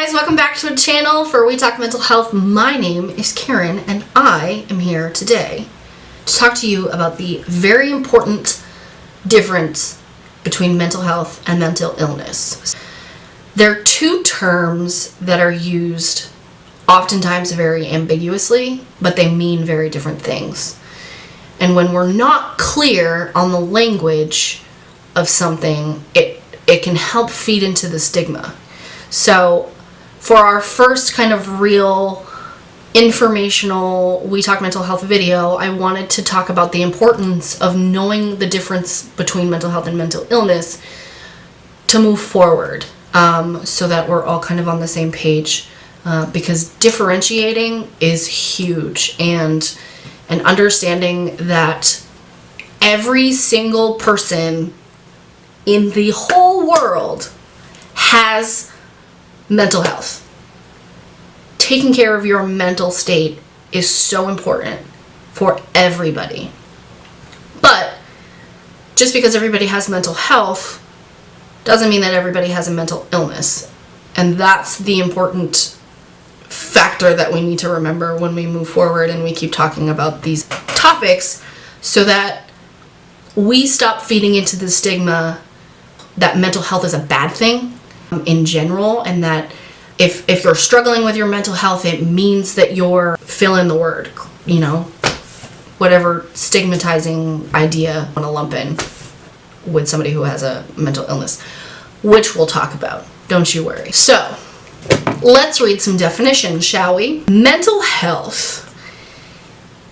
guys, welcome back to the channel for We Talk Mental Health. My name is Karen and I am here today to talk to you about the very important difference between mental health and mental illness. There are two terms that are used oftentimes very ambiguously, but they mean very different things. And when we're not clear on the language of something, it can help feed into the stigma. So for our first kind of real informational We Talk Mental Health video, I wanted to talk about the importance of knowing the difference between mental health and mental illness to move forward, so that we're all kind of on the same page, because differentiating is huge, and understanding that every single person in the whole world has mental health. Taking care of your mental state is so important for everybody. But just because everybody has mental health doesn't mean that everybody has a mental illness. And that's the important factor that we need to remember when we move forward and we keep talking about these topics, so that we stop feeding into the stigma that mental health is a bad thing in general, and that if you're struggling with your mental health, it means that you're, fill in the word, whatever stigmatizing idea I want to lump in with somebody who has a mental illness, which we'll talk about, don't you worry. So let's read some definitions, shall we? Mental health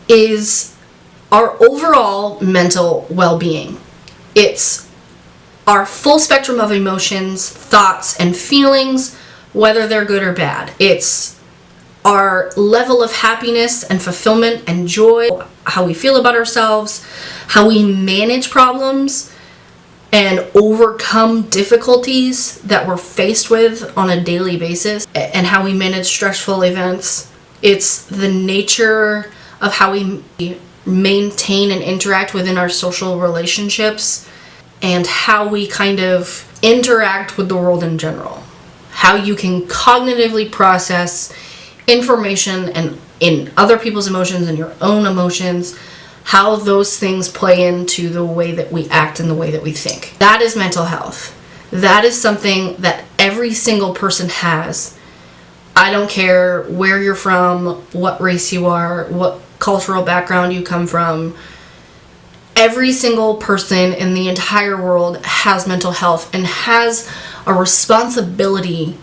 is our overall mental well-being. It's our full spectrum of emotions, thoughts, and feelings, whether they're good or bad. It's our level of happiness and fulfillment and joy, how we feel about ourselves, how we manage problems and overcome difficulties that we're faced with on a daily basis, and how we manage stressful events. It's the nature of how we maintain and interact within our social relationships, and how we kind of interact with the world in general. How you can cognitively process information and in other people's emotions and your own emotions, how those things play into the way that we act and the way that we think. That is mental health. That is something that every single person has. I don't care where you're from, what race you are, what cultural background you come from. Every single person in the entire world has mental health and has a responsibility.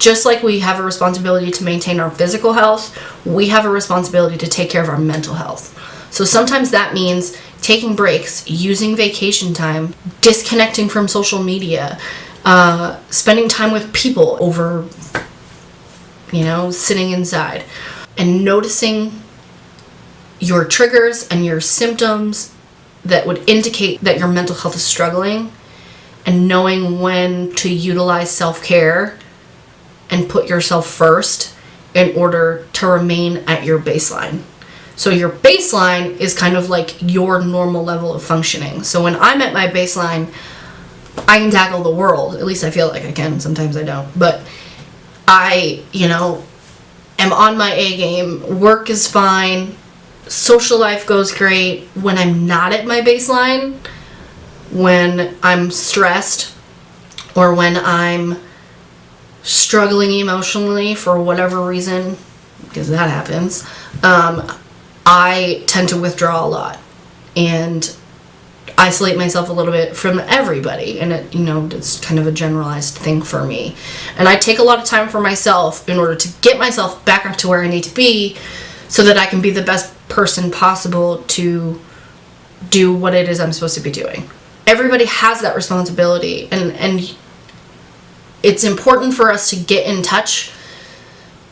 Just like we have a responsibility to maintain our physical health, we have a responsibility to take care of our mental health. So sometimes that means taking breaks, using vacation time, disconnecting from social media, spending time with people over, sitting inside, and noticing your triggers and your symptoms that would indicate that your mental health is struggling, and knowing when to utilize self-care and put yourself first in order to remain at your baseline. So your baseline is kind of like your normal level of functioning. So when I'm at my baseline, I can tackle the world. At least I feel like I can. Sometimes I don't. But I, am on my A game. Work is fine. Social life goes great. When I'm not at my baseline, when I'm stressed, or when I'm struggling emotionally for whatever reason, because that happens, I tend to withdraw a lot and isolate myself a little bit from everybody, and it's kind of a generalized thing for me. And I take a lot of time for myself in order to get myself back up to where I need to be, so that I can be the best person possible to do what it is I'm supposed to be doing. Everybody has that responsibility, and it's important for us to get in touch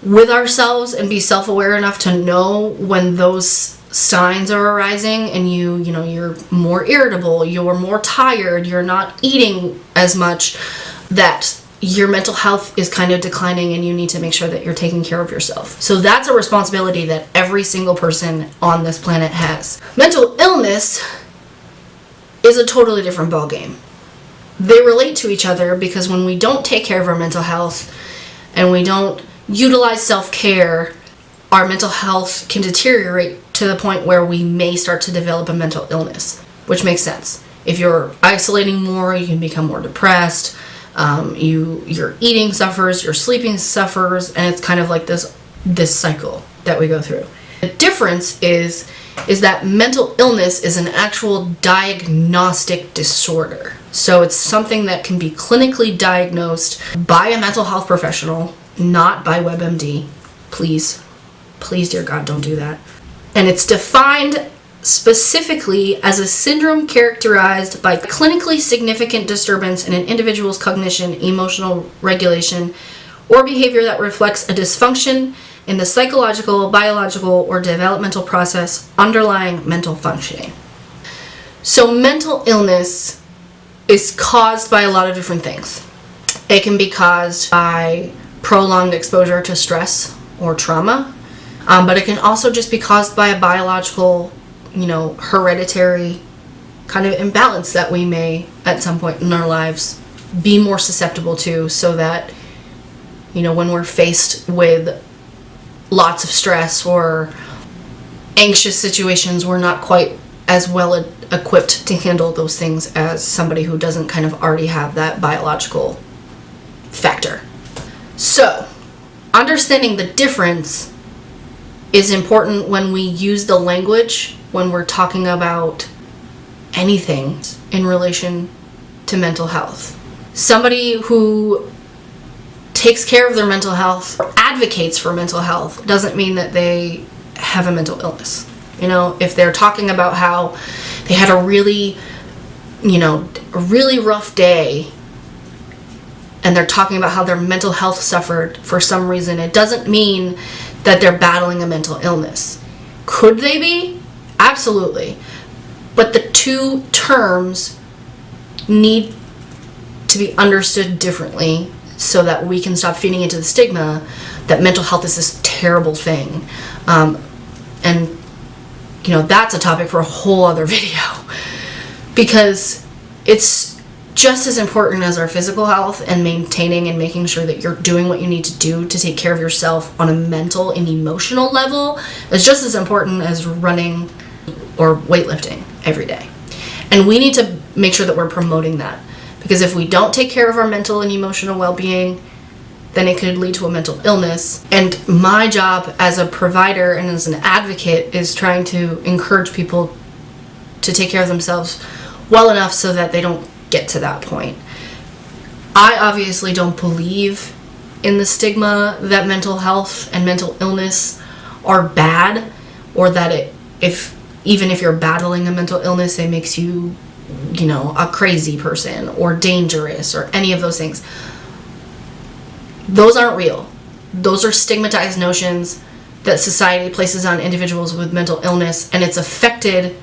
with ourselves and be self-aware enough to know when those signs are arising, and you're more irritable, you're more tired, you're not eating as much, that your mental health is kind of declining, and you need to make sure that you're taking care of yourself. So that's a responsibility that every single person on this planet has. Mental illness is a totally different ballgame. They relate to each other because when we don't take care of our mental health and we don't utilize self-care, our mental health can deteriorate to the point where we may start to develop a mental illness, which makes sense. If you're isolating more, you can become more depressed. Your eating suffers, your sleeping suffers, and it's kind of like this cycle that we go through. The difference is that mental illness is an actual diagnostic disorder. So it's something that can be clinically diagnosed by a mental health professional, not by WebMD. Please, dear God, don't do that. And it's defined specifically as a syndrome characterized by clinically significant disturbance in an individual's cognition, emotional regulation, or behavior that reflects a dysfunction in the psychological, biological, or developmental process underlying mental functioning. So mental illness is caused by a lot of different things. It can be caused by prolonged exposure to stress or trauma, but it can also just be caused by a biological, hereditary kind of imbalance that we may, at some point in our lives, be more susceptible to, so that, when we're faced with lots of stress or anxious situations, we're not quite as well equipped to handle those things as somebody who doesn't kind of already have that biological factor. So, understanding the difference is important when we use the language when we're talking about anything in relation to mental health. Somebody who takes care of their mental health, advocates for mental health, doesn't mean that they have a mental illness. If they're talking about how they had a really rough day, and they're talking about how their mental health suffered for some reason, it doesn't mean that they're battling a mental illness. Could they be? Absolutely. But the two terms need to be understood differently, so that we can stop feeding into the stigma that mental health is this terrible thing. And that's a topic for a whole other video, because it's just as important as our physical health, and maintaining and making sure that you're doing what you need to do to take care of yourself on a mental and emotional level is just as important as running or weightlifting every day. And we need to make sure that we're promoting that. Because if we don't take care of our mental and emotional well-being, then it could lead to a mental illness. And my job as a provider and as an advocate is trying to encourage people to take care of themselves well enough so that they don't get to that point. I obviously don't believe in the stigma that mental health and mental illness are bad, or that even if you're battling a mental illness, it makes you a crazy person or dangerous or any of those things. Those aren't real. Those are stigmatized notions that society places on individuals with mental illness, and it's affected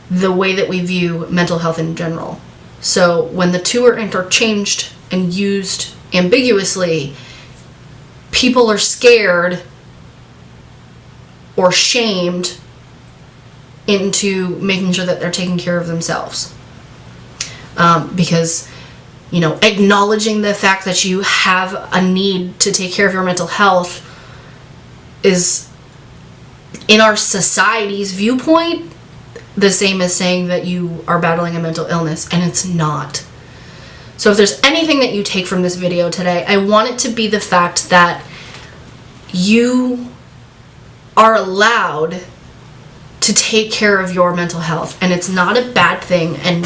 the way that we view mental health in general. So when the two are interchanged and used ambiguously, people are scared or shamed into making sure that they're taking care of themselves. Because, acknowledging the fact that you have a need to take care of your mental health is, in our society's viewpoint, the same as saying that you are battling a mental illness, and it's not. So if there's anything that you take from this video today, I want it to be the fact that you are allowed to take care of your mental health, and it's not a bad thing. And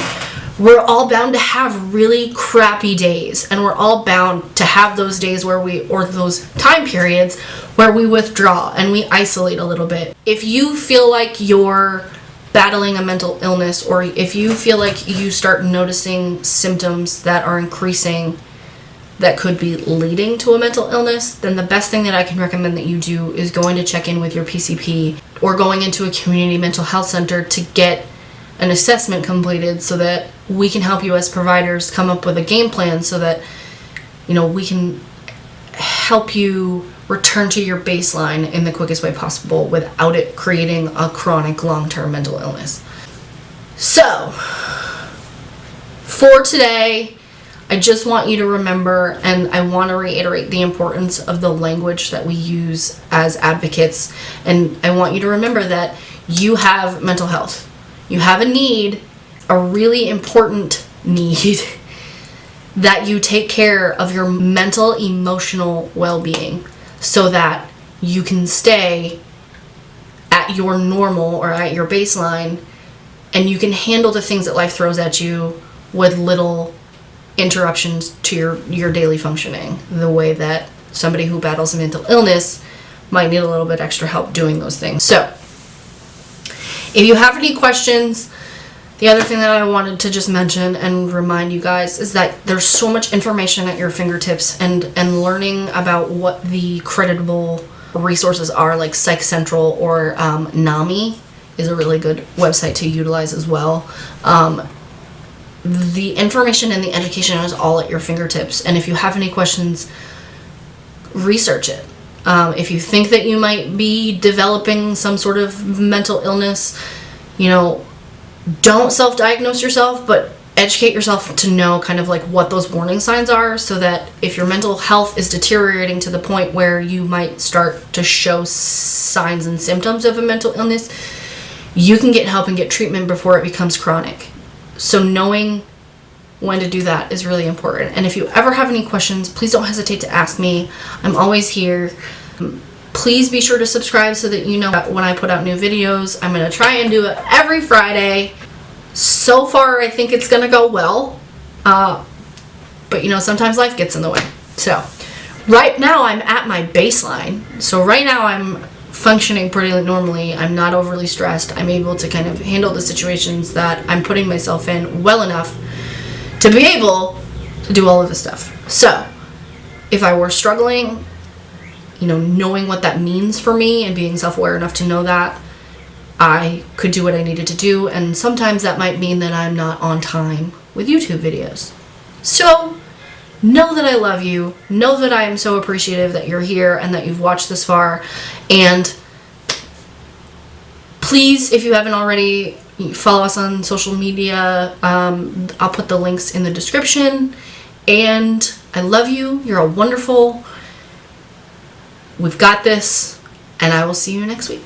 we're all bound to have really crappy days, and we're all bound to have those days or those time periods where we withdraw and we isolate a little bit. If you feel like you're battling a mental illness, or if you feel like you start noticing symptoms that are increasing that could be leading to a mental illness, then the best thing that I can recommend that you do is going to check in with your PCP or going into a community mental health center to get an assessment completed, so that we can help you as providers come up with a game plan, so that we can help you return to your baseline in the quickest way possible without it creating a chronic long-term mental illness. So for today, I just want you to remember, and I want to reiterate the importance of the language that we use as advocates. And I want you to remember that you have mental health. You have a need, a really important need, that you take care of your mental, emotional well-being so that you can stay at your normal or at your baseline, and you can handle the things that life throws at you with little interruptions to your daily functioning, the way that somebody who battles a mental illness might need a little bit extra help doing those things. So if you have any questions, the other thing that I wanted to just mention and remind you guys is that there's so much information at your fingertips, and learning about what the creditable resources are, like Psych Central or NAMI is a really good website to utilize as well. The information and the education is all at your fingertips, and if you have any questions, research it. If you think that you might be developing some sort of mental illness, don't self-diagnose yourself, but educate yourself to know kind of like what those warning signs are, so that if your mental health is deteriorating to the point where you might start to show signs and symptoms of a mental illness, you can get help and get treatment before it becomes chronic. So knowing when to do that is really important. And if you ever have any questions, please don't hesitate to ask me. I'm always here. Please be sure to subscribe so that you know when I put out new videos. I'm going to try and do it every Friday. So far, I think it's going to go well. But sometimes life gets in the way. So right now I'm at my baseline. So right now I'm functioning pretty normally. I'm not overly stressed. I'm able to kind of handle the situations that I'm putting myself in well enough to be able to do all of this stuff. So if I were struggling, knowing what that means for me and being self-aware enough to know that, I could do what I needed to do. And sometimes that might mean that I'm not on time with YouTube videos. So know that I love you. Know that I am so appreciative that you're here and that you've watched this far. And please, if you haven't already, follow us on social media. I'll put the links in the description. And I love you. You're all wonderful. We've got this. And I will see you next week.